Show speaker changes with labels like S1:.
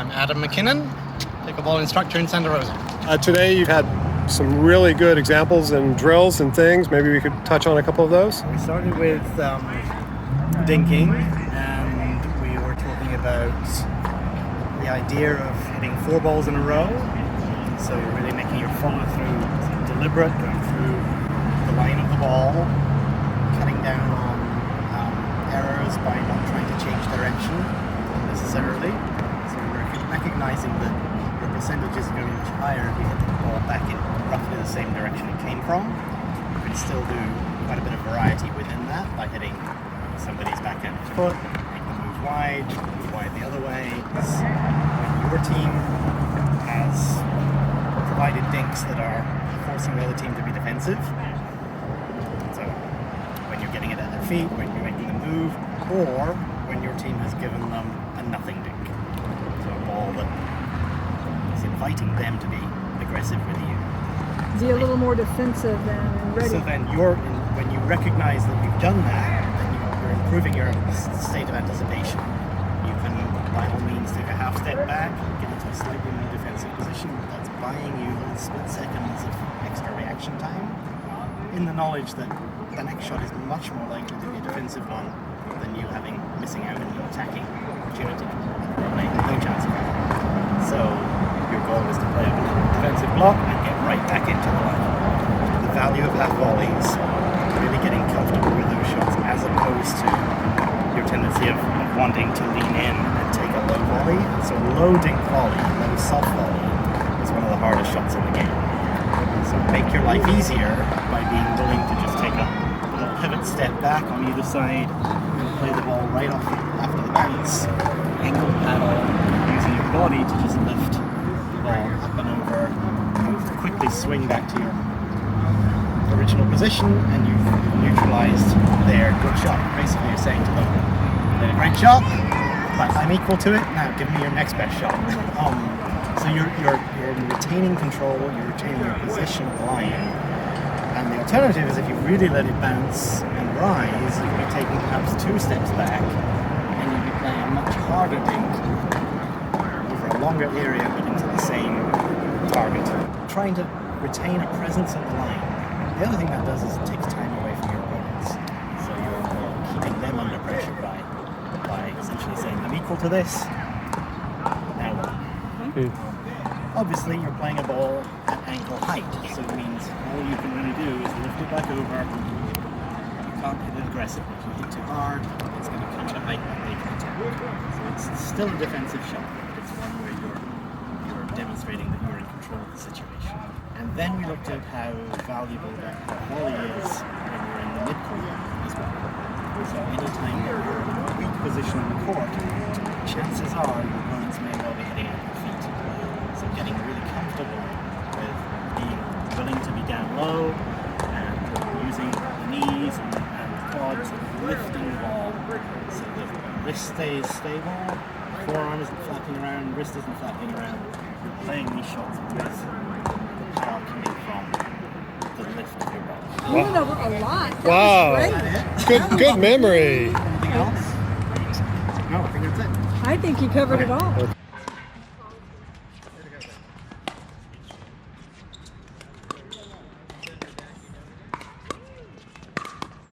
S1: I'm Adam MacKinnon, pickleball instructor in Santa Rosa.
S2: Today you've had some really good examples and drills and things. Maybe we could touch on a couple of those.
S1: We started with dinking, and we were talking about the idea of hitting 4 balls in a row. So you're really making your follow through deliberate, going through the line of the ball, cutting down on errors by not trying to change direction necessarily. So we're recognizing that your percentages are going much higher if you hit the ball back in roughly the same direction it came from. You can still do quite a bit of variety within that by hitting somebody's backhand foot, make them move wide the other way. When your team has provided dinks that are forcing the other team to be defensive, so when you're getting it at their feet, when you're making them move, or when your team has given them a nothing dink, so a ball that is inviting them to be aggressive with you.
S3: Is he a little more defensive than ready?
S1: So then when you recognize that you've done that, then you're improving your state of anticipation. You can, by all means, take a half step back, get into a slightly more defensive position. That's buying you those split seconds of extra reaction time, in the knowledge that the next shot is much more likely to be a defensive one than you missing out on the attacking opportunity. No chance of it. So your goal is to play a defensive block and get right back into the line. The value of half volleys, really getting comfortable with those shots, as opposed to your tendency of wanting to lean in and take a low volley. So low dink volley, low soft volley, is one of the hardest shots in the game. So make your life easier by being willing to just take a little pivot step back on either side and play the ball right off after the bounce. Ankle paddle, using your body to just lift the ball up and over. You quickly swing back to your original position, and you've neutralized their good shot. Basically, you're saying to them, "You did a great shot, but I'm equal to it. Now, give me your next best shot." So you're retaining control. You're retaining your position of the line. And the alternative is, if you really let it bounce and rise, you'd be taking perhaps 2 steps back, and you'd be playing a much harder dink over a longer area, but into the same target. Trying to retain a presence at the line. The other thing that does is it takes time away from your opponents. So you're keeping them under pressure by essentially saying, "I'm equal to this. Now what?" Obviously, you're playing a ball at ankle height, so it means all you can really do is lift it back over. You can't hit it aggressively. If you hit too hard, it's going to come at a height that they can attack. So it's still a defensive shot, but it's one where you're demonstrating that you're in control of the situation. And then we looked at how valuable that volley is when you're in the mid-court as well. So anytime you're in a weak position on the court, chances are your opponents may well be hitting at your feet. So getting really comfortable with being willing to be down low and using the knees and the quads and lifting the ball so that the wrist stays stable, forearm isn't flapping around, wrist isn't flapping around. You're playing these shots with the power coming from the lift of your ball.
S3: We went over a lot. That
S2: Wow.
S3: was great.
S2: Good memory.
S1: Anything else? No, I think that's it.
S3: I think you covered it all.